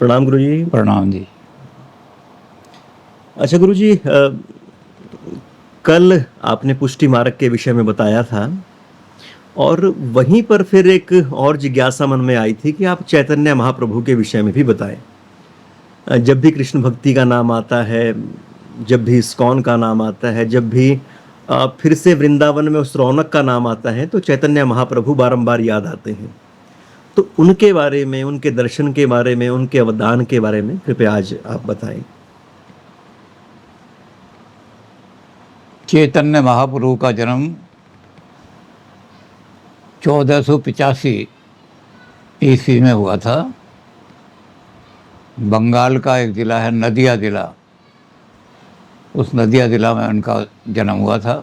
प्रणाम गुरु जी। प्रणाम जी। अच्छा गुरु जी, कल आपने पुष्टि मार्ग के विषय में बताया था और वहीं पर फिर एक और जिज्ञासा मन में आई थी कि आप चैतन्य महाप्रभु के विषय में भी बताएं। जब भी कृष्ण भक्ति का नाम आता है, जब भी इस्कॉन का नाम आता है, जब भी फिर से वृंदावन में उस रौनक का नाम आता है, तो चैतन्य महाप्रभु बारंबार याद आते हैं। तो उनके बारे में, उनके दर्शन के बारे में, उनके अवदान के बारे में कृपया आज आप बताएं। चैतन्य महाप्रभु का जन्म 1485 ईस्वी में हुआ था। बंगाल का एक ज़िला है नदिया ज़िला, उस नदिया ज़िला में उनका जन्म हुआ था।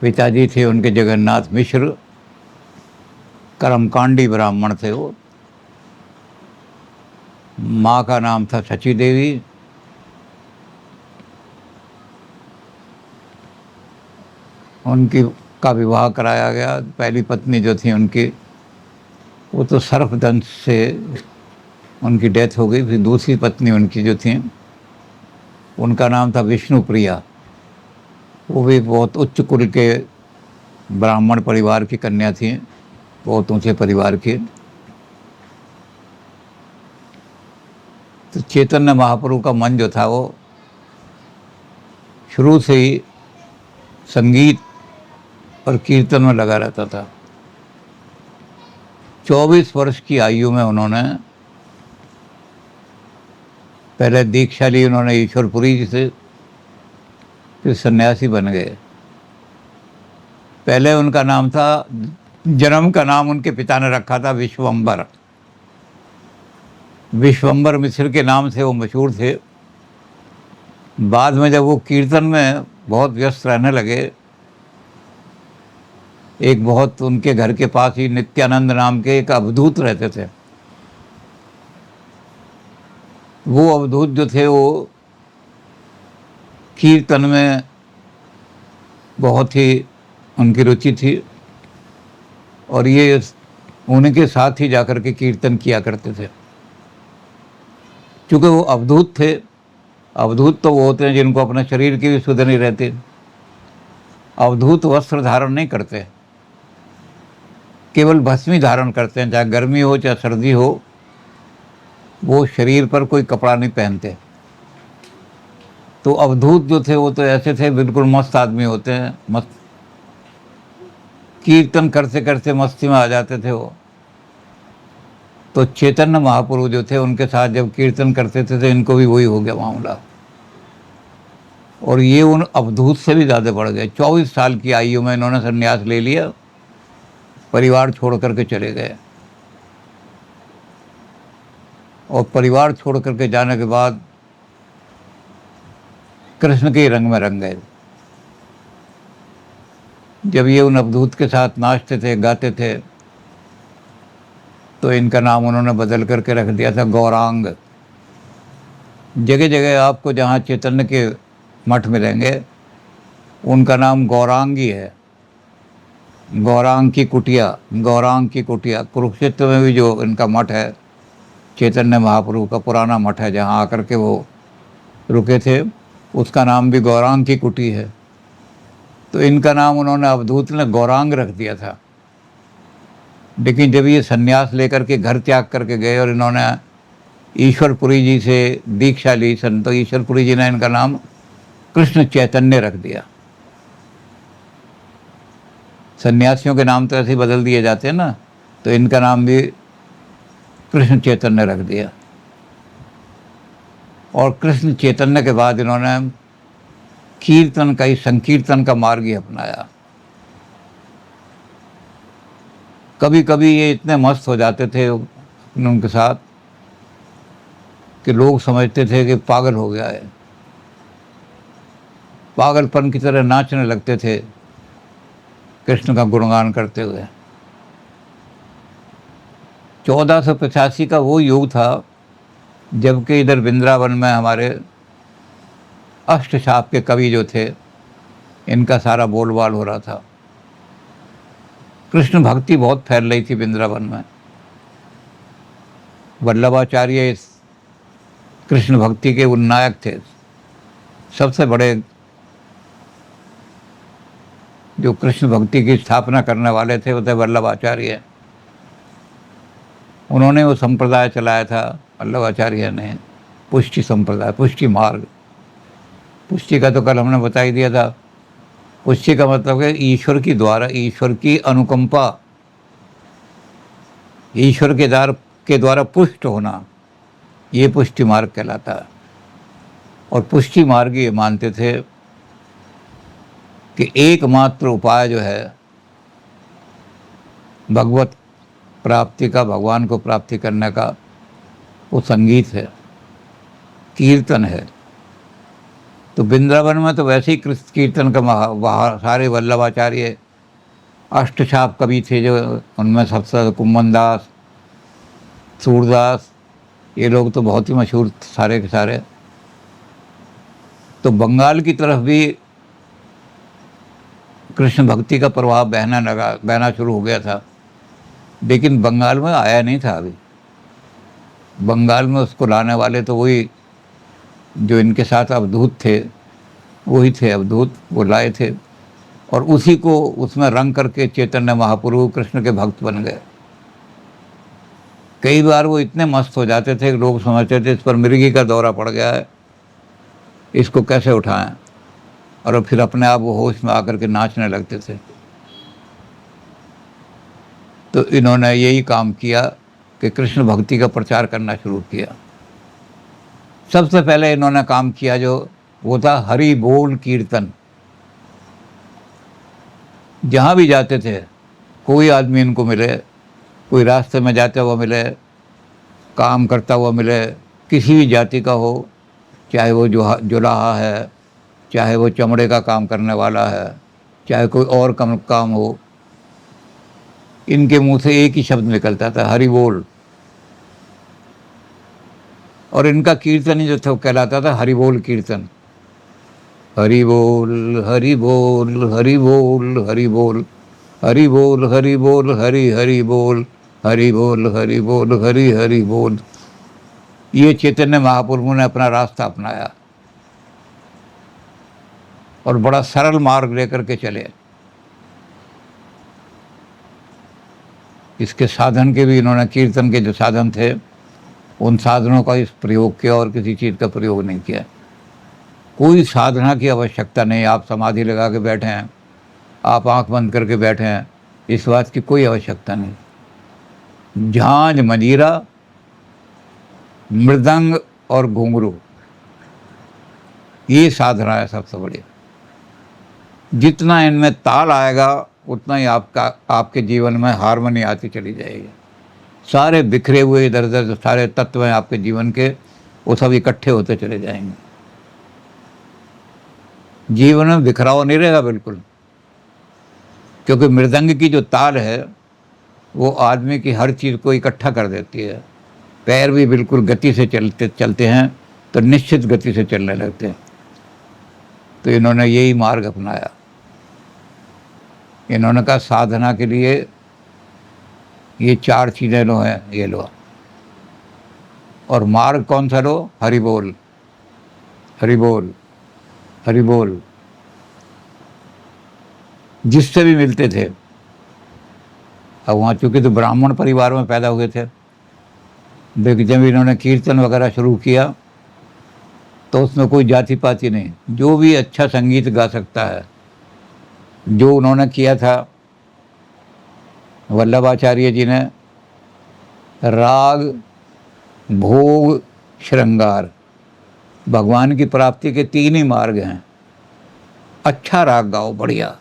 पिताजी थे उनके जगन्नाथ मिश्र, कर्मकांडी ब्राह्मण थे वो। माँ का नाम था सची देवी। उनकी का विवाह कराया गया। पहली पत्नी जो थी उनकी, वो तो सर्पदंश से उनकी डेथ हो गई। फिर दूसरी पत्नी उनकी जो थी, उनका नाम था विष्णुप्रिया। वो भी बहुत उच्च कुल के ब्राह्मण परिवार की कन्या थी, बहुत ऊंचे परिवार की। तो चैतन्य महाप्रभु का मन जो था वो शुरू से ही संगीत और कीर्तन में लगा रहता था। 24 वर्ष की आयु में उन्होंने पहले दीक्षा ली उन्होंने ईश्वरपुरी जी से, फिर सन्यासी बन गए। पहले उनका नाम था, जन्म का नाम उनके पिता ने रखा था विश्वम्बर। विश्वम्बर मिश्र के नाम से वो मशहूर थे। बाद में जब वो कीर्तन में बहुत व्यस्त रहने लगे, एक बहुत उनके घर के पास ही नित्यानंद नाम के एक अवधूत रहते थे। वो अवधूत जो थे वो कीर्तन में बहुत ही उनकी रुचि थी और ये उनके साथ ही जाकर के कीर्तन किया करते थे। क्योंकि वो अवधूत थे। अवधूत तो वो होते हैं जिनको अपने शरीर की भी सुध नहीं रहती। अवधूत वस्त्र धारण नहीं करते, केवल भस्म ही धारण करते हैं, चाहे गर्मी हो चाहे सर्दी हो। वो शरीर पर कोई कपड़ा नहीं पहनते। तो अवधूत जो थे वो तो ऐसे थे, बिल्कुल मस्त आदमी होते हैं, मस्त कीर्तन करते करते मस्ती में आ जाते थे वो। तो चैतन्य महाप्रभु जो थे उनके साथ जब कीर्तन करते थे तो इनको भी वही हो गया मामला, और ये उन अवधूत से भी ज़्यादा बढ़ गए। 24 साल की आयु में इन्होंने संन्यास ले लिया, परिवार छोड़ करके चले गए। और परिवार छोड़ करके जाने के बाद कृष्ण के रंग में रंग गए। जब ये उन अवधूत के साथ नाचते थे, गाते थे, तो इनका नाम उन्होंने बदल करके रख दिया था गौरांग। जगह जगह आपको जहाँ चैतन्य के मठ मिलेंगे, उनका नाम गौरांग ही है। गौरांग की कुटिया, गौरांग की कुटिया। कुरुक्षेत्र में भी जो इनका मठ है, चैतन्य महाप्रभु का पुराना मठ है, जहाँ आकर के वो रुके थे, उसका नाम भी गौरांग की कुटी है। तो इनका नाम उन्होंने अवधूत ने गौरांग रख दिया था। लेकिन जब ये सन्यास लेकर के घर त्याग करके गए और इन्होंने ईश्वरपुरी जी से दीक्षा ली, संत ईश्वरपुरी जी ने इनका नाम कृष्ण चैतन्य रख दिया। सन्यासियों के नाम तो ऐसे ही बदल दिए जाते हैं ना, तो इनका नाम भी कृष्ण चैतन्य रख दिया। और कृष्ण चैतन्य के बाद इन्होंने कीर्तन का ही, संकीर्तन का मार्ग ही अपनाया। कभी कभी ये इतने मस्त हो जाते थे उनके साथ कि लोग समझते थे कि पागल हो गया है। पागलपन की तरह नाचने लगते थे कृष्ण का गुणगान करते हुए। 1485 का वो युग था जबकि इधर वृंदावन में हमारे अष्टशाप के कवि जो थे, इनका सारा बोलबाल हो रहा था। कृष्ण भक्ति बहुत फैल रही थी वृंदावन में। वल्लभाचार्य इस कृष्ण भक्ति के उन्नायक थे। सबसे बड़े जो कृष्ण भक्ति की स्थापना करने वाले थे वो थे वल्लभाचार्य। उन्होंने वो संप्रदाय चलाया था, वल्लभाचार्य ने, पुष्टि संप्रदाय, पुष्टि मार्ग। पुष्टि का तो कल हमने बता ही दिया था। पुष्टि का मतलब है ईश्वर की द्वारा, ईश्वर की अनुकंपा, ईश्वर के द्वारा पुष्ट होना, ये पुष्टि मार्ग कहलाता है। और पुष्टि मार्ग ये मानते थे कि एकमात्र उपाय जो है भगवत प्राप्ति का, भगवान को प्राप्ति करने का, वो संगीत है, कीर्तन है। तो वृंदावन में तो वैसे ही कृष्ण कीर्तन का वहाँ सारे वल्लभाचार्य अष्टछाप कवि थे, जो उनमें सबसे कुम्मन दास, सूरदास, ये लोग तो बहुत ही मशहूर सारे के सारे। तो बंगाल की तरफ भी कृष्ण भक्ति का प्रभाव बहना शुरू हो गया था, लेकिन बंगाल में आया नहीं था अभी। बंगाल में उसको लाने वाले तो वही जो इनके साथ अवधूत थे, वही थे अवधूत, वो लाए थे। और उसी को उसमें रंग करके चैतन्य महाप्रभु कृष्ण के भक्त बन गए। कई बार वो इतने मस्त हो जाते थे कि लोग समझते थे इस पर मिर्गी का दौरा पड़ गया है, इसको कैसे उठाएं, और फिर अपने आप वो होश में आकर के नाचने लगते थे। तो इन्होंने यही काम किया कि कृष्ण भक्ति का प्रचार करना शुरू किया। सबसे पहले इन्होंने काम किया जो वो था हरि बोल कीर्तन। जहाँ भी जाते थे, कोई आदमी इनको मिले, कोई रास्ते में जाते हुआ मिले, काम करता हुआ मिले, किसी भी जाति का हो, चाहे वो जुलाहा है, चाहे वो चमड़े का काम करने वाला है, चाहे कोई और काम हो, इनके मुंह से एक ही शब्द निकलता था, हरि बोल। और इनका कीर्तन ही जो था वो कहलाता था हरि बोल कीर्तन। हरि बोल हरि बोल हरि बोल हरि बोल हरि बोल हरि बोल हरि हरि बोल हरि बोल हरि बोल हरि हरि बोल। ये चैतन्य महाप्रभु ने अपना रास्ता अपनाया और बड़ा सरल मार्ग लेकर के चले। इसके साधन के भी इन्होंने, कीर्तन के जो साधन थे उन साधनों का इस प्रयोग किया और किसी चीज़ का प्रयोग नहीं किया। कोई साधना की आवश्यकता नहीं। आप समाधि लगा के बैठे हैं, आप आंख बंद करके बैठे हैं, इस बात की कोई आवश्यकता नहीं। झांझ, मंजीरा, मृदंग और घुंघरू, ये साधना है सबसे बड़ी। जितना इनमें ताल आएगा उतना ही आपके जीवन में हारमोनी आती चली जाएगी। सारे बिखरे हुए इधर उधर जो सारे तत्व हैं आपके जीवन के, वो सब इकट्ठे होते चले जाएंगे। जीवन में बिखराव नहीं रहेगा बिल्कुल, क्योंकि मृदंग की जो ताल है वो आदमी की हर चीज़ को इकट्ठा कर देती है। पैर भी बिल्कुल गति से चलते हैं तो निश्चित गति से चलने लगते हैं। तो इन्होंने यही मार्ग अपनाया। इन्होंने कहा साधना के लिए ये 4 चीज़ें लो हैं, ये लो। और मार्ग कौन सा लो? हरि बोल हरि बोल हरि बोल। जिससे भी मिलते थे, अब वहाँ चूँकि तो ब्राह्मण परिवार में पैदा हुए थे, लेकिन जब इन्होंने कीर्तन वगैरह शुरू किया तो उसमें कोई जाति पाति नहीं, जो भी अच्छा संगीत गा सकता है। जो उन्होंने किया था वल्लभाचार्य जी ने, राग, भोग, श्रृंगार, भगवान की प्राप्ति के 3 ही मार्ग हैं। अच्छा राग गाओ, बढ़िया।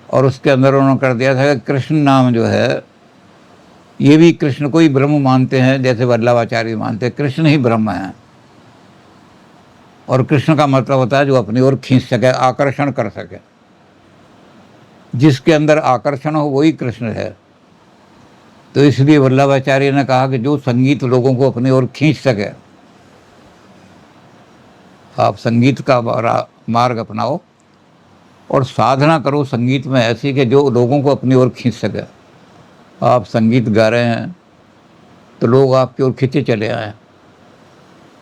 और उसके अंदर उन्होंने कर दिया था कि कृष्ण नाम जो है, ये भी कृष्ण को ही ब्रह्म मानते हैं, जैसे वल्लभाचार्य मानते हैं कृष्ण ही ब्रह्म है। और कृष्ण का मतलब होता है जो अपनी ओर खींच सके, आकर्षण कर सके। जिसके अंदर आकर्षण हो वही कृष्ण है। तो इसलिए वल्लभाचार्य ने कहा कि जो संगीत लोगों को अपनी ओर खींच सके, आप संगीत का मार्ग अपनाओ और साधना करो संगीत में ऐसी कि जो लोगों को अपनी ओर खींच सके। आप संगीत गा रहे हैं, तो लोग आपकी ओर खिंचे चले आए।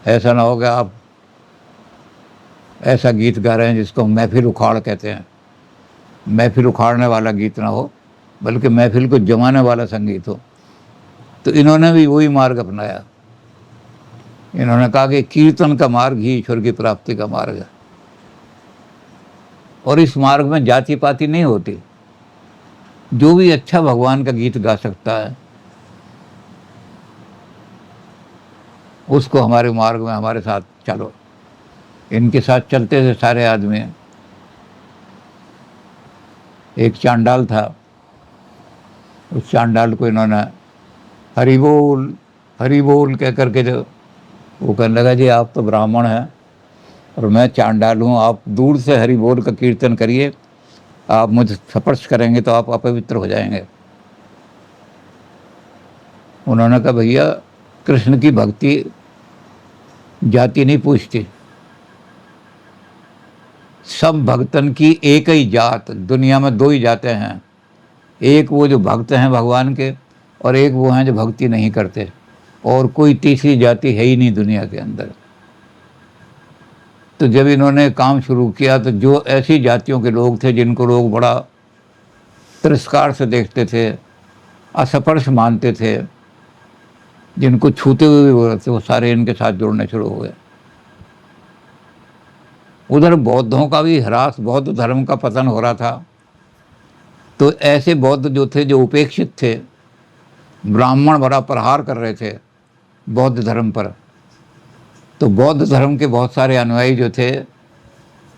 ऐसा ना हो कि आप ऐसा गीत गा रहे हैं जिसको महफिल उखाड़ कहते हैं। महफिल उखाड़ने वाला गीत ना हो, बल्कि महफिल को जमाने वाला संगीत हो। तो इन्होंने भी वही मार्ग अपनाया। इन्होंने कहा कि कीर्तन का मार्ग ही ईश्वर की प्राप्ति का मार्ग है, और इस मार्ग में जाति पाति नहीं होती। जो भी अच्छा भगवान का गीत गा सकता है उसको हमारे मार्ग में हमारे साथ चलो। इनके साथ चलते थे सारे आदमी। एक चांडाल था, उस चांडाल को इन्होंने हरि बोल कह करके, जो वो कहने लगा जी आप तो ब्राह्मण हैं और मैं चांडाल हूँ, आप दूर से हरि बोल का कीर्तन करिए, आप मुझे स्पर्श करेंगे तो आप अपवित्र हो जाएंगे। उन्होंने कहा भैया कृष्ण की भक्ति जाति नहीं पूछती, सब भक्तन की एक ही जात। दुनिया में दो ही जातें हैं, एक वो जो भक्त हैं भगवान के, और एक वो हैं जो भक्ति नहीं करते, और कोई तीसरी जाति है ही नहीं दुनिया के अंदर। तो जब इन्होंने काम शुरू किया तो जो ऐसी जातियों के लोग थे जिनको लोग बड़ा तिरस्कार से देखते थे, असपर्श मानते थे, जिनको छूते हुए भी बोलते थे, वो सारे इनके साथ जुड़ने शुरू हो गए। उधर बौद्धों का भी ह्रास, बौद्ध धर्म का पतन हो रहा था। तो ऐसे बौद्ध जो थे, जो उपेक्षित थे, ब्राह्मण बड़ा प्रहार कर रहे थे बौद्ध धर्म पर। तो बौद्ध धर्म के बहुत सारे अनुयायी जो थे,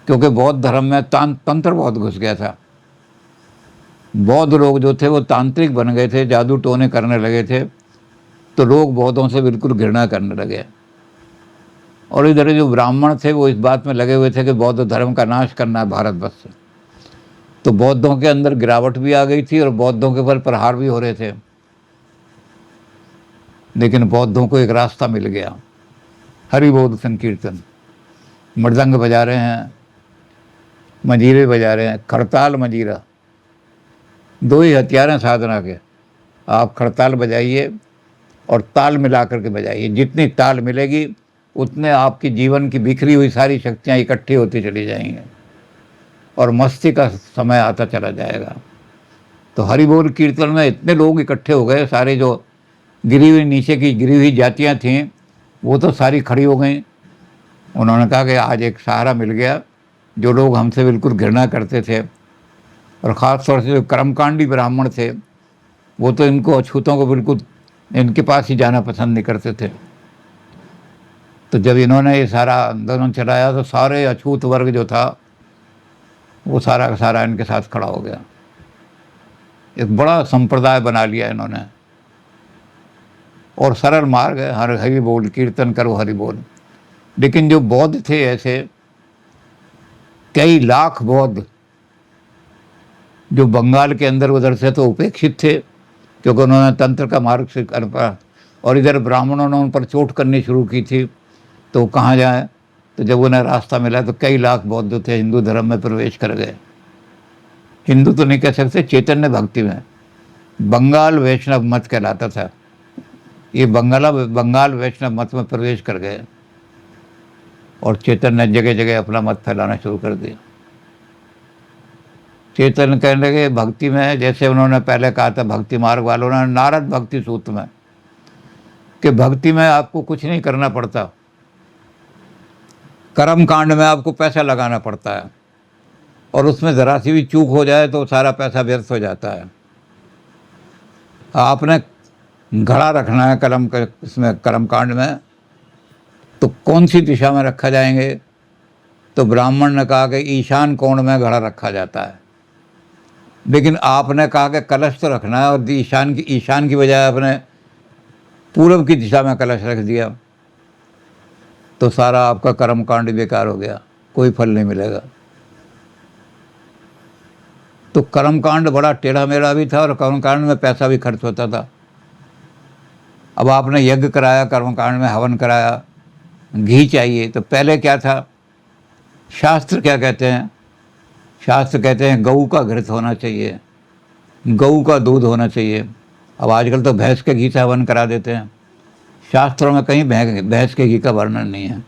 क्योंकि बौद्ध धर्म में तंत्र बहुत घुस गया था, बौद्ध लोग जो थे वो तांत्रिक बन गए थे, जादू टोने करने लगे थे, तो लोग बौद्धों से बिल्कुल घृणा करने लगे। और इधर जो ब्राह्मण थे वो इस बात में लगे हुए थे कि बौद्ध धर्म का नाश करना है भारतवर्ष से। तो बौद्धों के अंदर गिरावट भी आ गई थी और बौद्धों के ऊपर प्रहार भी हो रहे थे। लेकिन बौद्धों को एक रास्ता मिल गया, हरि बोल संकीर्तन। मृदंग बजा रहे हैं, मंजीरे बजा रहे हैं, खड़ताल मंजीरा, दो ही हथियार हैं साधना के। आप खड़ताल बजाइए और ताल मिला करके बजाइए। जितनी ताल मिलेगी उतने आपकी जीवन की बिखरी हुई सारी शक्तियाँ इकट्ठी होती चली जाएंगी और मस्ती का समय आता चला जाएगा। तो हरि बोल कीर्तन में इतने लोग इकट्ठे हो गए, सारे जो गिरी हुई नीचे की गिरी हुई जातियाँ थीं वो तो सारी खड़ी हो गई। उन्होंने कहा कि आज एक सहारा मिल गया। जो लोग हमसे बिल्कुल घृणा करते थे, और ख़ास तौर से जो कर्मकांडी ब्राह्मण थे, वो तो इनको अछूतों को बिल्कुल इनके पास ही जाना पसंद नहीं करते थे। तो जब इन्होंने ये सारा आंदोलन चलाया तो सारे अछूत वर्ग जो था वो सारा का सारा इनके साथ खड़ा हो गया। एक बड़ा संप्रदाय बना लिया इन्होंने, और सरल मार्ग है, हरि बोल कीर्तन करो हरि बोल। लेकिन जो बौद्ध थे, ऐसे कई लाख बौद्ध जो बंगाल के अंदर उधर से तो उपेक्षित थे, क्योंकि उन्होंने तंत्र का मार्ग से कर पाया, और इधर ब्राह्मणों ने उन पर चोट करनी शुरू की थी, तो कहाँ जाए। तो जब उन्हें रास्ता मिला तो कई लाख बौद्ध थे हिंदू धर्म में प्रवेश कर गए। हिंदू तो नहीं कह सकते, चैतन्य भक्ति में। बंगाल वैष्णव मत कहलाता था, ये बंगाल वैष्णव मत में प्रवेश कर गए और चैतन्य जगह जगह अपना मत फैलाना शुरू कर दिया। चैतन्य कहने लगे भक्ति में, जैसे उन्होंने पहले कहा था भक्ति मार्ग वालों ने नारद भक्ति सूत्र में, कि भक्ति में आपको कुछ नहीं करना पड़ता, कर्म कांड में आपको पैसा लगाना पड़ता है, और उसमें ज़रा सी भी चूक हो जाए तो सारा पैसा व्यर्थ हो जाता है। आपने घड़ा रखना है इसमें कर्म कांड में, तो कौन सी दिशा में रखा जाएंगे। तो ब्राह्मण ने कहा कि ईशान कोण में घड़ा रखा जाता है, लेकिन आपने कहा कि कलश तो रखना है, और ईशान की बजाय आपने पूर्व की दिशा में कलश रख दिया, तो सारा आपका कर्म कांड बेकार हो गया, कोई फल नहीं मिलेगा। तो कर्म कांड बड़ा टेढ़ा मेढ़ा भी था और कर्म कांड में पैसा भी खर्च होता था। अब आपने यज्ञ कराया, कर्म कांड में हवन कराया, घी चाहिए, तो पहले क्या था, शास्त्र क्या कहते हैं, शास्त्र कहते हैं गऊ का घृत होना चाहिए, गऊ का दूध होना चाहिए। अब आजकल तो भैंस के घी से हवन करा देते हैं, शास्त्रों में कहीं भैंस के घी का वर्णन नहीं है।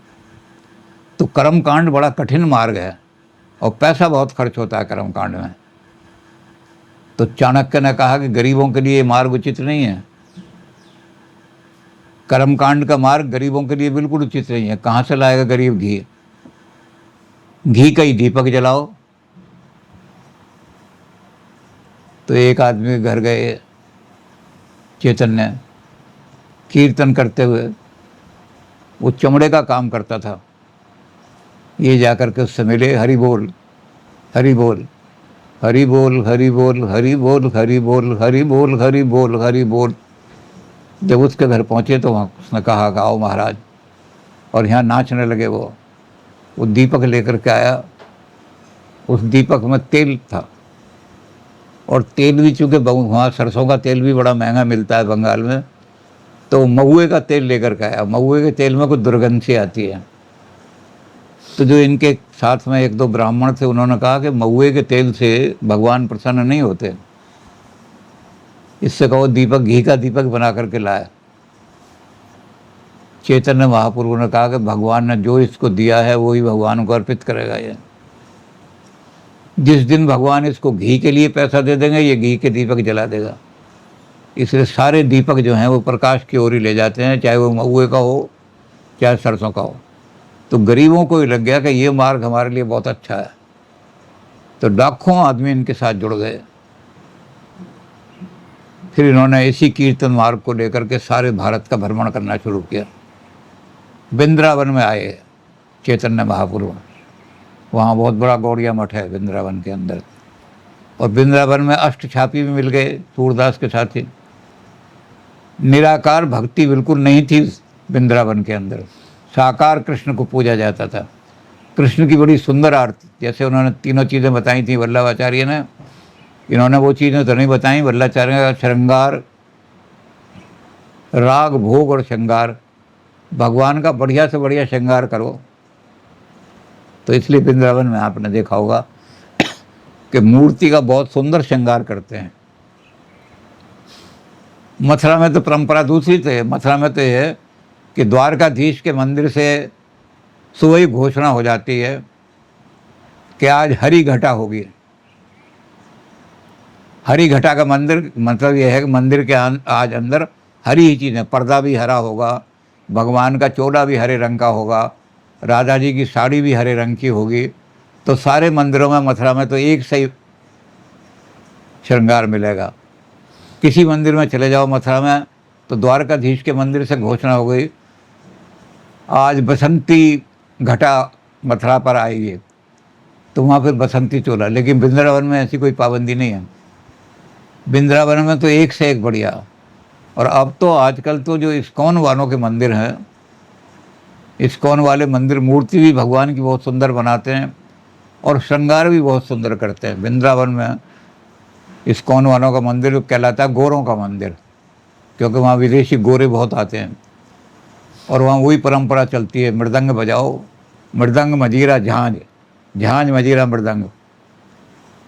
तो कर्म कांड बड़ा कठिन मार्ग है और पैसा बहुत खर्च होता है कर्म कांड में। तो चाणक्य ने कहा कि गरीबों के लिए ये मार्ग उचित नहीं है। कर्म कांड का मार्ग गरीबों के लिए बिल्कुल उचित नहीं है। कहाँ से लाएगा गरीब घी? घी का ही दीपक जलाओ। तो एक आदमी के घर गए चैतन्य, कीर्तन करते हुए। वो चमड़े का काम करता था। ये जाकर के उससे मिले, हरि बोल हरि बोल हरि बोल हरि बोल हरि बोल हरि बोल हरि बोल हरि बोल हरि बोल। जब उसके घर पहुँचे तो वहाँ उसने कहा कि आओ महाराज, और यहाँ नाचने लगे। वो दीपक लेकर के आया। उस दीपक में तेल था, और तेल भी चूँकि वहाँ सरसों का तेल भी बड़ा महंगा मिलता है बंगाल में, तो महुए का तेल लेकर के आया। महुए के तेल में कुछ दुर्गंध सी आती है। तो जो इनके साथ में एक दो ब्राह्मण थे, उन्होंने कहा कि महुए के तेल से भगवान प्रसन्न नहीं होते, इससे कहो दीपक घी का दीपक बना करके लाया। चैतन्य महाप्रभु ने कहा कि भगवान ने जो इसको दिया है वही भगवान को अर्पित करेगा। ये जिस दिन भगवान इसको घी के लिए पैसा दे देंगे, ये घी के दीपक जला देगा। इसलिए सारे दीपक जो हैं वो प्रकाश की ओर ही ले जाते हैं, चाहे वो महुए का हो चाहे सरसों का हो। तो गरीबों को ही लग गया कि ये मार्ग हमारे लिए बहुत अच्छा है। तो लाखों आदमी इनके साथ जुड़ गए। फिर इन्होंने इसी कीर्तन मार्ग को लेकर के सारे भारत का भ्रमण करना शुरू किया। वृंदावन में आए चैतन्य महाप्रभु। वहाँ बहुत बड़ा गौड़िया मठ है वृंदावन के अंदर। और वृंदावन में अष्टछापी भी मिल गए सूरदास के साथी। निराकार भक्ति बिल्कुल नहीं थी वृंदावन के अंदर। साकार कृष्ण को पूजा जाता था। कृष्ण की बड़ी सुंदर आरती, जैसे उन्होंने तीनों चीज़ें बताई थी वल्लभाचार्य ने, इन्होंने वो चीज़ें तो नहीं बताई। वल्लभाचार्य का श्रृंगार, राग, भोग और श्रृंगार, भगवान का बढ़िया से बढ़िया श्रृंगार करो। तो इसलिए वृंदावन में आपने देखा होगा कि मूर्ति का बहुत सुंदर श्रृंगार करते हैं। मथुरा में तो परंपरा दूसरी थे। मथुरा में तो ये है कि द्वारकाधीश के मंदिर से सुबह ही घोषणा हो जाती है कि आज हरि घटा होगी। हरि घटा का मंदिर मतलब यह है कि मंदिर के आज अंदर हरी ही चीज़ है। पर्दा भी हरा होगा, भगवान का चोला भी हरे रंग का होगा, राधा जी की साड़ी भी हरे रंग की होगी। तो सारे मंदिरों में मथुरा में तो एक सही श्रृंगार मिलेगा। किसी मंदिर में चले जाओ मथुरा में तो द्वारकाधीश के मंदिर से घोषणा हो गई, आज बसंती घटा मथुरा पर आई है, तो वहाँ फिर बसंती चोला। लेकिन वृंदावन में ऐसी कोई पाबंदी नहीं है। वृंदावन में तो एक से एक बढ़िया। और अब तो आजकल तो जो इस्कॉन वालों के मंदिर हैं, इस्कॉन वाले मंदिर मूर्ति भी भगवान की बहुत सुंदर बनाते हैं और श्रृंगार भी बहुत सुंदर करते हैं। वृंदावन में इस्कॉन वालों का मंदिर कहलाता है गोरों का मंदिर, क्योंकि वहाँ विदेशी गोरे बहुत आते हैं। और वहाँ वही परंपरा चलती है, मृदंग बजाओ, मृदंग मजीरा झांझ, झांझ मजीरा मृदंग।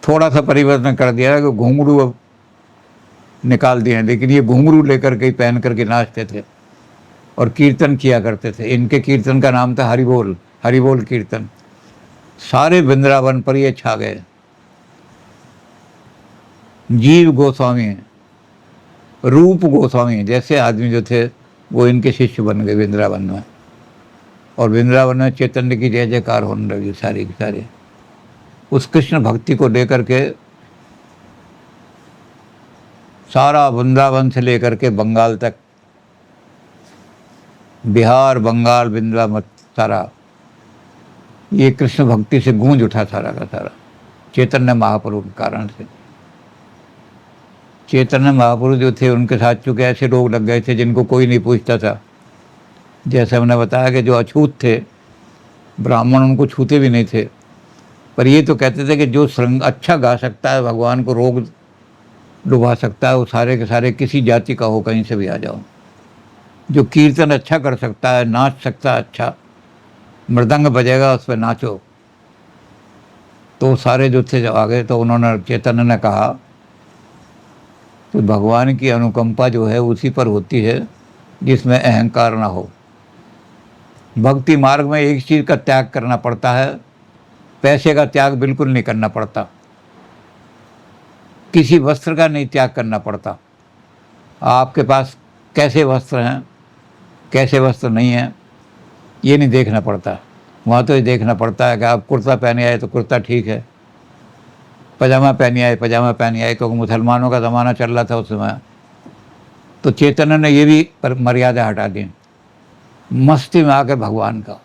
थोड़ा सा परिवर्तन कर दिया है कि घुंघरू अब निकाल दिए हैं, लेकिन ये घुंघरू लेकर के पहन करके नाचते थे और कीर्तन किया करते थे। इनके कीर्तन का नाम था हरिबोल, हरिबोल कीर्तन। सारे वृंदावन पर ये छा गए। जीव गोस्वामी, रूप गोस्वामी जैसे आदमी जो थे वो इनके शिष्य बन गए वृंदावन में। और वृंदावन में चैतन्य की जय जयकार होने लगी सारी की सारी। उस कृष्ण भक्ति को लेकर के सारा वृंदावन से लेकर के बंगाल तक, बिहार, बंगाल, वृंदावन सारा ये कृष्ण भक्ति से गूंज उठा सारा का सारा, चैतन्य महाप्रभु के कारण से। चैतन्य महापुरुष जो थे उनके साथ चूँकि ऐसे रोग लग गए थे जिनको कोई नहीं पूछता था। जैसे हमने बताया कि जो अछूत थे ब्राह्मण उनको छूते भी नहीं थे, पर ये तो कहते थे कि जो अच्छा गा सकता है, भगवान को रोग डुबा सकता है, वो सारे के सारे किसी जाति का हो, कहीं से भी आ जाओ। जो कीर्तन अच्छा कर सकता है, नाच सकता है, अच्छा मृदंग बजेगा उस पर नाचो, तो सारे जो थे जब आ गए। तो उन्होंने चैतन्य ने कहा तो भगवान की अनुकंपा जो है उसी पर होती है जिसमें अहंकार ना हो। भक्ति मार्ग में एक चीज़ का त्याग करना पड़ता है, पैसे का त्याग बिल्कुल नहीं करना पड़ता, किसी वस्त्र का नहीं त्याग करना पड़ता। आपके पास कैसे वस्त्र हैं, कैसे वस्त्र नहीं हैं, ये नहीं देखना पड़ता। वहाँ तो ये देखना पड़ता है कि आप कुर्ता पहने आए तो कुर्ता ठीक है, पजामा पहने आए पजामा पहने आए, क्योंकि मुसलमानों का ज़माना चल रहा था उस समय। तो चैतन्य ने ये भी मर्यादा हटा दी, मस्ती में आके भगवान का।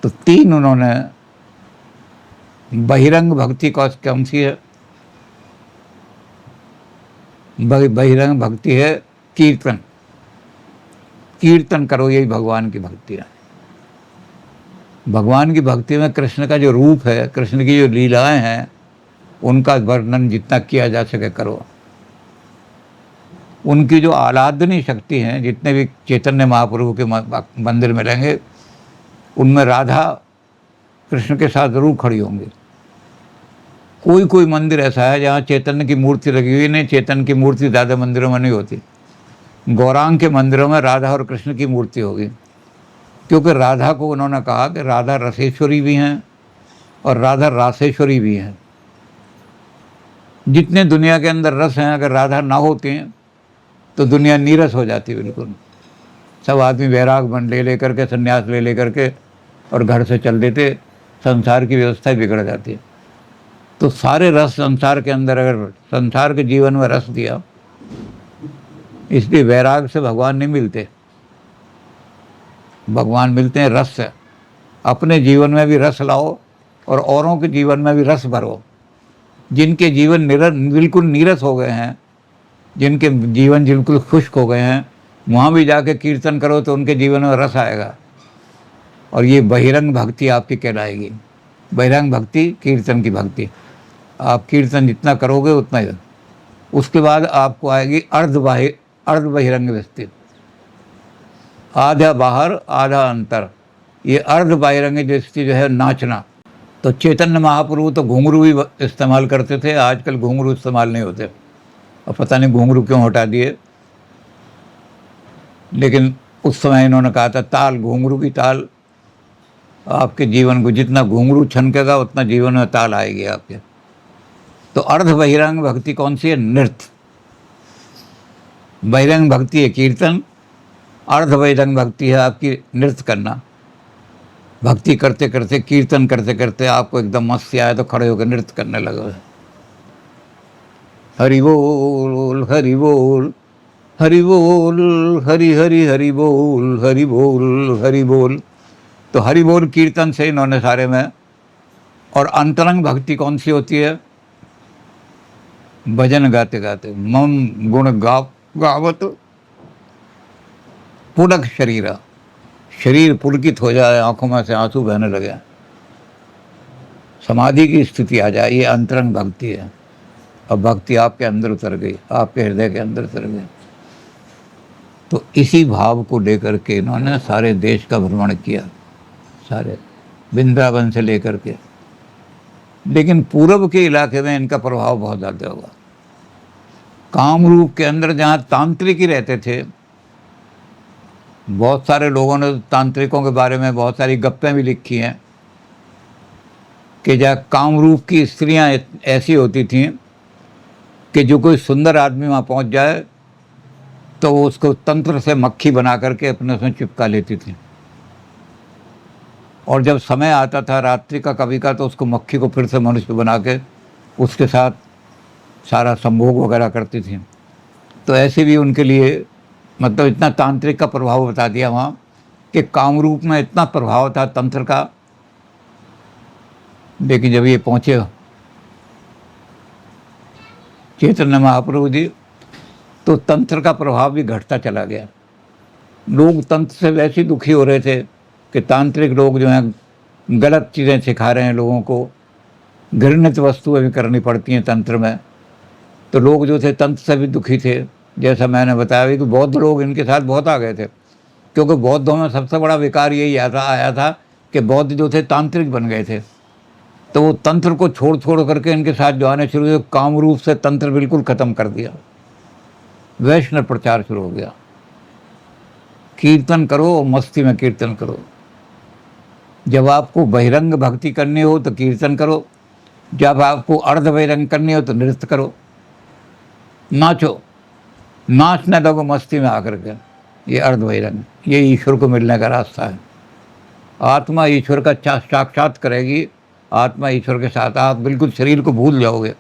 तो तीन उन्होंने, बहिरंग भक्ति कौन सी है? बहिरंग भक्ति है कीर्तन। कीर्तन करो, यही भगवान की भक्ति है। भगवान की भक्ति में कृष्ण का जो रूप है, कृष्ण की जो लीलाएं हैं, उनका वर्णन जितना किया जा सके करो। उनकी जो आराधनीय शक्ति हैं, जितने भी चैतन्य महाप्रभु के मंदिर में रहेंगे, उनमें राधा कृष्ण के साथ जरूर खड़ी होंगी। कोई कोई मंदिर ऐसा है जहाँ चैतन्य की मूर्ति लगी हुई नहीं। चैतन्य की मूर्ति ज़्यादा मंदिरों में नहीं होती। गौरांग के मंदिरों में राधा और कृष्ण की मूर्ति होगी, क्योंकि राधा को उन्होंने कहा कि राधा रसेश्वरी भी हैं और राधा रासेश्वरी भी हैं। जितने दुनिया के अंदर रस हैं, अगर राधा ना होती हैं तो दुनिया नीरस हो जाती बिल्कुल। सब आदमी वैराग बन ले करके, संन्यास ले करके और घर से चल देते, संसार की व्यवस्था बिगड़ जाती है। तो सारे रस संसार के अंदर, अगर संसार के जीवन में रस दिया, इसलिए वैराग से भगवान नहीं मिलते। भगवान मिलते हैं रस से। अपने जीवन में भी रस लाओ और औरों के जीवन में भी रस भरो। जिनके जीवन बिल्कुल नीरस हो गए हैं, जिनके जीवन बिल्कुल खुश्क हो गए हैं, वहाँ भी जाके कीर्तन करो तो उनके जीवन में रस आएगा। और ये बहिरंग भक्ति आपकी कहलाएगी। बहिरंग भक्ति कीर्तन की भक्ति। आप कीर्तन जितना करोगे उतना ही। उसके बाद आपको आएगी अर्ध बहिरंग भक्ति। आधा बाहर आधा अंतर। ये अर्ध बहिरंग दृष्टि जो है नाचना। तो चैतन्य महाप्रभु तो घुंघरू भी इस्तेमाल करते थे, आजकल घुंघरू इस्तेमाल नहीं होते। और पता नहीं घुंघरू क्यों हटा दिए, लेकिन उस समय इन्होंने कहा था ताल, घुंघरू की ताल। आपके जीवन को जितना घुंघरू छनकेगा उतना जीवन में ताल आएगी आपके। तो अर्ध बहिरंग भक्ति कौन सी है? नृत्य। बहिरंग भक्ति है कीर्तन, अर्ध बहिरंग भक्ति है आपकी नृत्य करना। भक्ति करते करते, कीर्तन करते करते आपको एकदम मस्ती आए तो खड़े होकर नृत्य करने लगे। हरि बोल हरि बोल हरि बोल, हरि हरि हरि बोल, हरि बोल हरि बोल। तो हरि बोल कीर्तन से इन्होंने सारे में। और अंतरंग भक्ति कौन सी होती है? भजन गाते गाते, मम गुण गावत पुलक शरीर पुलकित हो जाए, आंखों में से आंसू बहने लगे, समाधि की स्थिति आ जाए, ये अंतरंग भक्ति है। और भक्ति आपके अंदर उतर गई, आपके हृदय के अंदर उतर गई। तो इसी भाव को लेकर के इन्होंने सारे देश का भ्रमण किया, सारे वृंदावन से लेकर के। लेकिन पूर्व के इलाके में इनका प्रभाव बहुत ज़्यादा होगा। कामरूप के अंदर जहाँ तांत्रिक ही रहते थे, बहुत सारे लोगों ने तांत्रिकों के बारे में बहुत सारी गप्पें भी लिखी हैं कि जहाँ कामरूप की स्त्रियाँ ऐसी होती थीं कि जो कोई सुंदर आदमी वहाँ पहुँच जाए तो वो उसको तंत्र से मक्खी बना करके अपने उसमें चिपका लेती थी। और जब समय आता था रात्रि का कभी का, तो उसको मक्खी को फिर से मनुष्य बना के उसके साथ सारा संभोग वगैरह करती थी। तो ऐसे भी उनके लिए, मतलब इतना तांत्रिक का प्रभाव बता दिया वहाँ कि कामरूप में इतना प्रभाव था तंत्र का। लेकिन जब ये पहुँचे चैतन्य महाप्रभु जी, तो तंत्र का प्रभाव भी घटता चला गया। लोग तंत्र से वैसे दुखी हो रहे थे कि तांत्रिक लोग जो हैं गलत चीज़ें सिखा रहे हैं लोगों को, घृणित वस्तुएं भी करनी पड़ती हैं तंत्र में। तो लोग जो थे तंत्र से भी दुखी थे। जैसा मैंने बताया कि बौद्ध लोग इनके साथ बहुत आ गए थे, क्योंकि बौद्धों में सबसे बड़ा विकार यही आया था कि बौद्ध जो थे तांत्रिक बन गए थे। तो वो तंत्र को छोड़ करके इनके साथ जो आने शुरू हुए, कामरूप से तंत्र बिल्कुल ख़त्म कर दिया, वैष्णव प्रचार शुरू हो गया। कीर्तन करो और मस्ती में कीर्तन करो। जब आपको बहिरंग भक्ति करनी हो तो कीर्तन करो, जब आपको अर्ध बहिरंग करनी हो तो नृत्य करो, नाचो, नाचने लगो मस्ती में आकर के। ये अर्ध बहिरंग, ये ईश्वर को मिलने का रास्ता है। आत्मा ईश्वर का साक्षात करेगी, आत्मा ईश्वर के साथ, आप बिल्कुल शरीर को भूल जाओगे।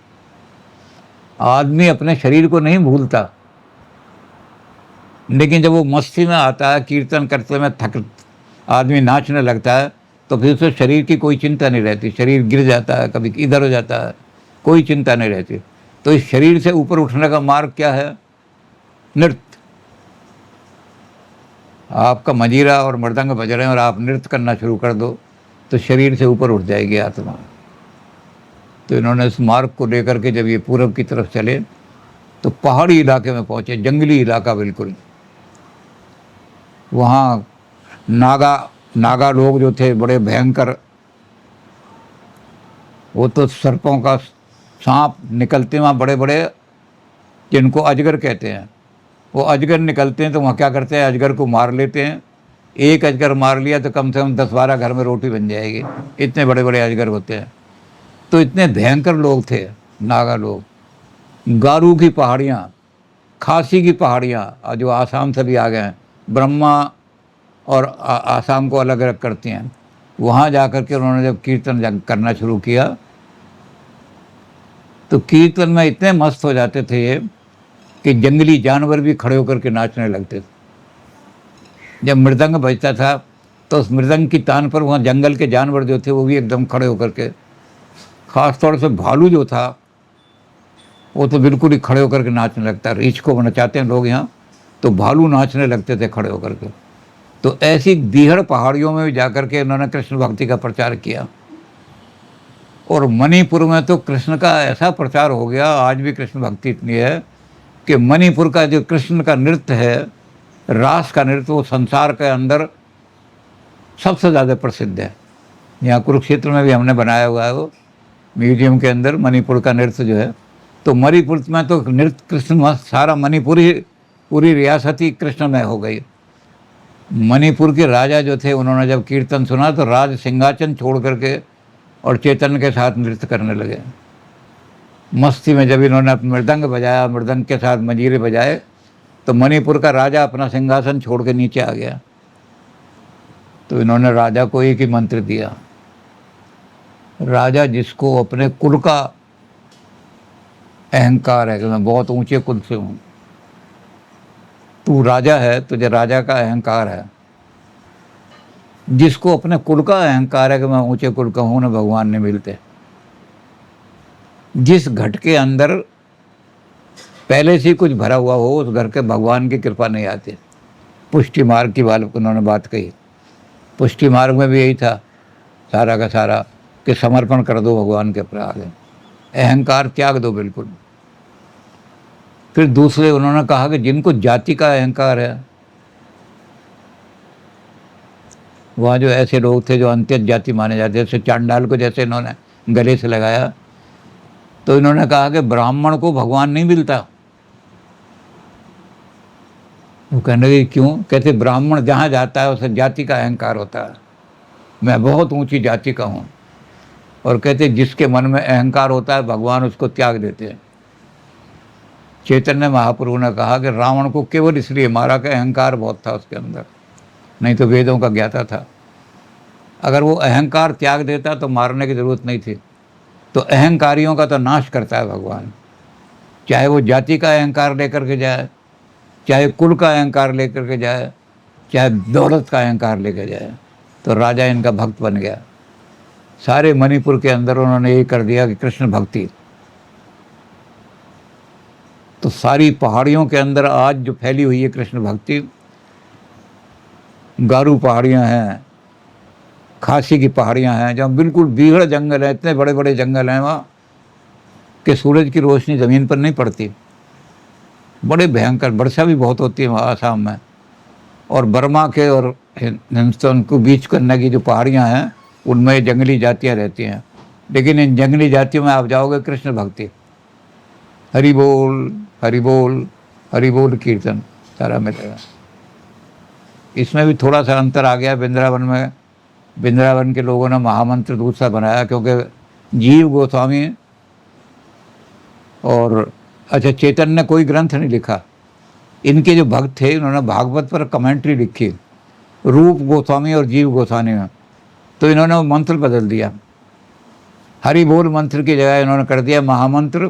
आदमी अपने शरीर को नहीं भूलता, लेकिन जब वो मस्ती में आता है, कीर्तन करते में थक आदमी नाचने लगता है, तो फिर उसे शरीर की कोई चिंता नहीं रहती। शरीर गिर जाता है, कभी इधर हो जाता है, कोई चिंता नहीं रहती। तो इस शरीर से ऊपर उठने का मार्ग क्या है? नृत्य। आपका मजीरा और मृदंग बज रहे हैं और आप नृत्य करना शुरू कर दो तो शरीर से ऊपर उठ जाएगी आत्मा। तो इन्होंने इस मार्ग को लेकर के जब ये पूरब की तरफ चले तो पहाड़ी इलाके में पहुँचे, जंगली इलाका बिल्कुल। वहाँ नागा लोग जो थे बड़े भयंकर, वो तो सर्पों का सांप निकलते वहाँ बड़े बड़े, जिनको अजगर कहते हैं। वो अजगर निकलते हैं तो वहाँ क्या करते हैं, अजगर को मार लेते हैं। एक अजगर मार लिया तो कम से कम 10-12 घर में रोटी बन जाएगी, इतने बड़े बड़े अजगर होते हैं। तो इतने भयंकर लोग थे नागा लोग। गारू की पहाड़ियाँ, खासी की पहाड़ियाँ जो आसाम से भी आ गए हैं, ब्रह्मा और आसाम को अलग अलग करती हैं, वहाँ जा कर के उन्होंने जब कीर्तन करना शुरू किया तो कीर्तन में इतने मस्त हो जाते थे ये कि जंगली जानवर भी खड़े होकर के नाचने लगते थे। जब मृदंग बजता था तो उस मृदंग की तान पर वहाँ जंगल के जानवर जो थे वो भी एकदम खड़े होकर के, ख़ास तौर से भालू जो था वो तो बिल्कुल ही खड़े होकर के नाचने लगता। रीछ को नचाते हैं लोग यहाँ, तो भालू नाचने लगते थे खड़े होकर के। तो ऐसी बीहड़ पहाड़ियों में भी जाकर के इन्होंने कृष्ण भक्ति का प्रचार किया। और मणिपुर में तो कृष्ण का ऐसा प्रचार हो गया, आज भी कृष्ण भक्ति इतनी है कि मणिपुर का जो कृष्ण का नृत्य है, रास का नृत्य, वो संसार के अंदर सबसे ज़्यादा प्रसिद्ध है। यहाँ कुरुक्षेत्र में भी हमने बनाया हुआ है वो म्यूजियम के अंदर, मणिपुर का नृत्य जो है। तो मणिपुर में तो नृत्य कृष्ण, सारा मणिपुर ही, पूरी रियासत ही कृष्णमय हो गई। मणिपुर के राजा जो थे, उन्होंने जब कीर्तन सुना तो राज सिंहासन छोड़ करके और चैतन्य के साथ नृत्य करने लगे मस्ती में। जब इन्होंने मृदंग बजाया, मृदंग के साथ मंजीरे बजाए, तो मणिपुर का राजा अपना सिंहासन छोड़ के नीचे आ गया। तो इन्होंने राजा को एक ही मंत्र दिया, राजा जिसको अपने कुल का अहंकार है कि मैं बहुत ऊंचे कुल से हूँ, तू राजा है, तुझे राजा का अहंकार है, जिसको अपने कुल का अहंकार है कि मैं ऊंचे कुल का हूँ, ना भगवान ने मिलते। जिस घट के अंदर पहले से कुछ भरा हुआ हो, उस घर के भगवान की कृपा नहीं आती। पुष्टि मार्ग की बात उन्होंने बात कही। पुष्टि मार्ग में भी यही था सारा का सारा कि समर्पण कर दो भगवान के आगे, अहंकार त्याग दो बिल्कुल। फिर दूसरे उन्होंने कहा कि जिनको जाति का अहंकार है, वहाँ जो ऐसे लोग थे जो अंत्यज जाति माने जाते, जैसे चांडाल को जैसे इन्होंने गले से लगाया, तो इन्होंने कहा कि ब्राह्मण को भगवान नहीं मिलता। वो कहने लगे क्यों? कहते ब्राह्मण जहाँ जाता है उसे जाति का अहंकार होता है, मैं बहुत ऊंची जाति का हूँ। और कहते जिसके मन में अहंकार होता है भगवान उसको त्याग देते हैं। चैतन्य महाप्रभु ने कहा कि रावण को केवल इसलिए मारा कि अहंकार बहुत था उसके अंदर, नहीं तो वेदों का ज्ञाता था। अगर वो अहंकार त्याग देता तो मारने की ज़रूरत नहीं थी। तो अहंकारियों का तो नाश करता है भगवान, चाहे वो जाति का अहंकार लेकर के जाए, चाहे कुल का अहंकार लेकर के जाए, चाहे दौलत का अहंकार लेकर जाए। तो राजा इनका भक्त बन गया। सारे मणिपुर के अंदर उन्होंने ये कर दिया कि कृष्ण भक्ति। तो सारी पहाड़ियों के अंदर आज जो फैली हुई है कृष्ण भक्ति, गारू पहाड़ियाँ हैं, खासी की पहाड़ियाँ हैं, जहाँ बिल्कुल बीहड़ जंगल है, इतने बड़े बड़े जंगल हैं वहाँ कि सूरज की रोशनी ज़मीन पर नहीं पड़ती। बड़े भयंकर, वर्षा भी बहुत होती है वहाँ आसाम में। और बर्मा के और हिंदुस्तान को बीच करने की जो पहाड़ियाँ हैं, उनमें जंगली जातियाँ रहती हैं। लेकिन इन जंगली जातियों में आप जाओगे कृष्ण भक्ति, हरि बोल हरि बोल हरि बोल कीर्तन सारा मिलेगा। इसमें भी थोड़ा सा अंतर आ गया वृंदावन में। वृंदावन के लोगों ने महामंत्र दूसरा बनाया, क्योंकि जीव गोस्वामी और अच्छा चैतन्य ने कोई ग्रंथ नहीं लिखा। इनके जो भक्त थे इन्होंने भागवत पर कमेंट्री लिखी, रूप गोस्वामी और जीव गोस्वामी में। तो इन्होंने वो मंत्र बदल दिया, हरि बोल मंत्र की जगह इन्होंने कर दिया महामंत्र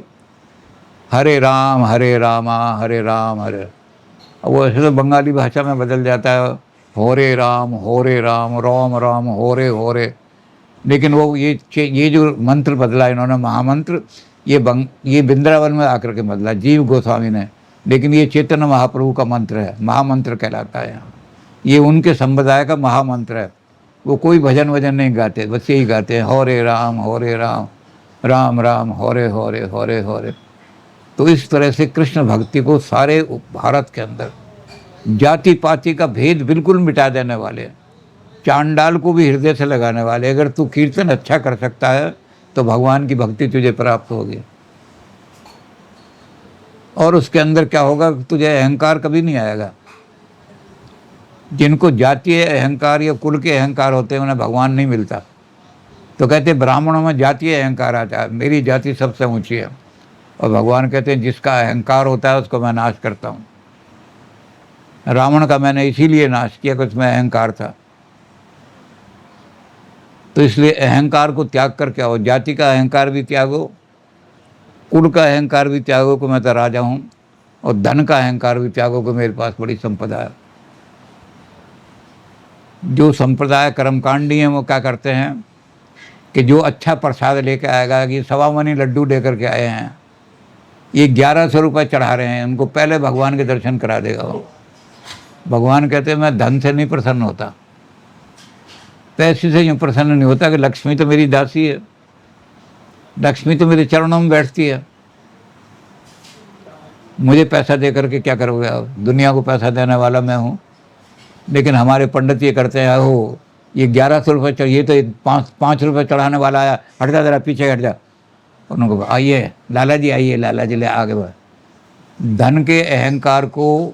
हरे राम हरे रामा हरे राम हरे। अब वो ऐसे तो बंगाली भाषा में बदल जाता है, होरे राम राम राम होरे। लेकिन वो ये जो मंत्र बदला इन्होंने महामंत्र, ये वृंदावन में आकर के बदला जीव गोस्वामी ने। लेकिन ये चैतन्य महाप्रभु का मंत्र है, महामंत्र कहलाता है। ये उनके संप्रदाय का महामंत्र है। वो कोई भजन वजन नहीं गाते, बस यही गाते हैं होरे राम राम राम होरे। तो इस तरह से कृष्ण भक्ति को सारे भारत के अंदर जाति पाति का भेद बिल्कुल मिटा देने वाले, चांडाल को भी हृदय से लगाने वाले। अगर तू कीर्तन अच्छा कर सकता है तो भगवान की भक्ति तुझे प्राप्त होगी। और उसके अंदर क्या होगा, तुझे अहंकार कभी नहीं आएगा। जिनको जातीय अहंकार या कुल के अहंकार होते हैं उन्हें भगवान नहीं मिलता। तो कहते ब्राह्मणों में जातीय अहंकार आता है, मेरी जाति सबसे ऊंची है। और भगवान कहते हैं जिसका अहंकार होता है उसको मैं नाश करता हूँ। रावण का मैंने इसीलिए नाश किया कि उसमें अहंकार था। तो इसलिए अहंकार को त्याग कर क्या हो, जाति का अहंकार भी त्यागो, कुल का अहंकार भी त्यागो कि मैं तो राजा हूँ, और धन का अहंकार भी त्यागो कि मेरे पास बड़ी संपदा है। जो संप्रदाय कर्मकांडी हैं वो क्या करते हैं कि जो अच्छा प्रसाद लेकर आएगा, कि 1.25 मनी लड्डू लेकर के आए हैं, ये 1100 रुपये चढ़ा रहे हैं, उनको पहले भगवान के दर्शन करा देगा वो। भगवान कहते हैं मैं धन से नहीं प्रसन्न होता, पैसे से यूँ प्रसन्न नहीं होता कि लक्ष्मी तो मेरी दासी है, लक्ष्मी तो मेरे चरणों में बैठती है, मुझे पैसा दे करके क्या करोगे आप, दुनिया को पैसा देने वाला मैं हूँ। लेकिन हमारे पंडित ये करते हैं, हो ये 1100 रुपये चाहिए तो 5 रुपये चढ़ाने वाला आया, हट जा जरा पीछे हट जा। उनको आइए लाला जी, आइए लाला जी ले आगे बढ़। धन के अहंकार को,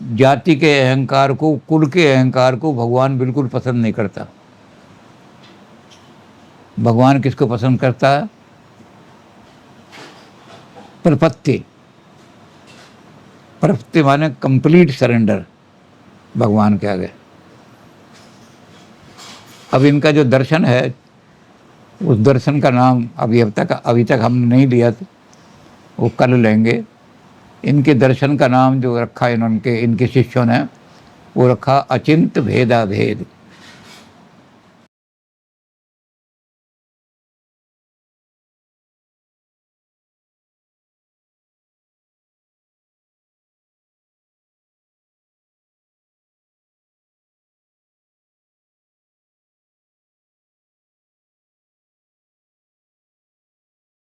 जाति के अहंकार को, कुल के अहंकार को भगवान बिल्कुल पसंद नहीं करता। भगवान किसको पसंद करता है, प्रपत्ति। प्रपत्ति माने कंप्लीट सरेंडर भगवान के आगे। अब इनका जो दर्शन है उस दर्शन का नाम अभी तक हमने नहीं लिया था, वो कल लेंगे। इनके दर्शन का नाम जो रखा इनके शिष्यों ने, वो रखा अचिंत भेदा भेद।